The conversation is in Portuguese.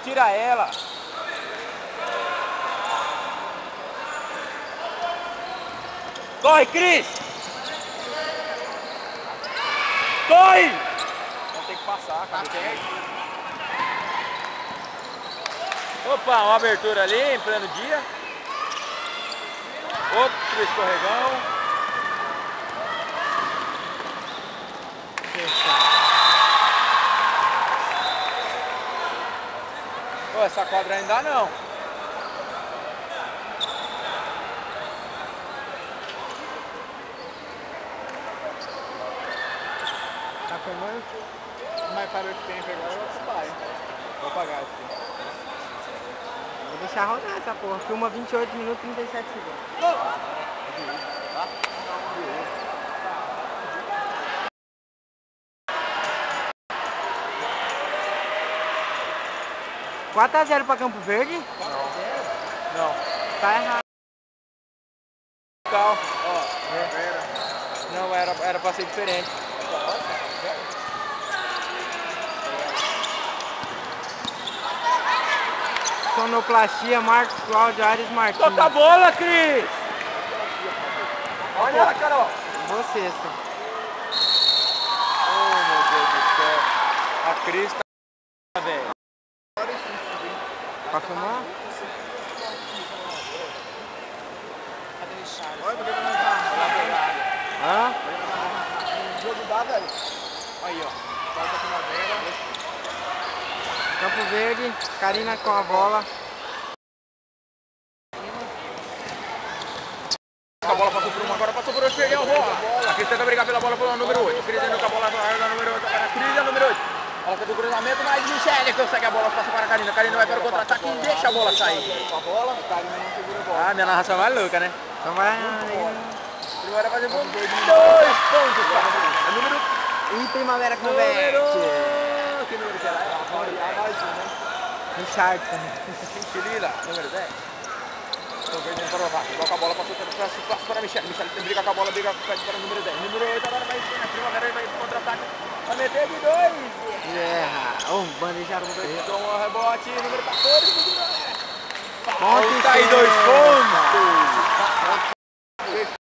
tira ela. Corre, Cris! Corre! Não tem que passar, cara. Opa, uma abertura ali em pleno dia. Outro escorregão. Pô, essa quadra ainda não. Tá filmando? Mas parou de tempo agora, eu vou pagar. Vou pagar aqui. Vou deixar rodar essa porra. Filma 28 minutos e 37 segundos. Tá? 4-0 pra Campo Verde? Não. Tá errado. Ó, não, era pra ser diferente. Sonoplastia, Marcos Cláudio, Ares Martins. Solta a bola, Cris! Olha ela, Carol! Você, Oh, meu Deus do céu. A Cris tá, velho. Pra filmar? Olha, porque não tá. Hã? O jogo dá, velho. Aí, ó. Volta a primavera. Campo Verde, Karina com a bola. A bola passou por uma, agora passou por outro, perdeu a bola. A Cris tenta brigar pela bola pelo número 8. A Cris indo com a bola na número 8. A Cris é a número 8. Ela fez o cruzamento, mas Michele consegue a bola, passa para a Karina. A Karina vai para o contra-ataque e deixa a bola sair. Com a bola, a Karina não segura a bola. Ah, minha narração é mais louca, né? Então vai. Primeiro vai fazer gol. 2 pontos, cara. É número... E Primavera Número... Converte. Que número que ela é? Mais um, né? Richardson. Chilila, número 10. Estou perdendo para o Vasco. Coloca a bola, passou para a Michele. Michele briga com a bola, briga para o número 10. Número 8 agora vai na Primavera e vai para o contra-ataque. Vai meter de 2. Erra. Bandejaram o Tomou o rebote, número 14. Ponto Falta aí 2 pontos.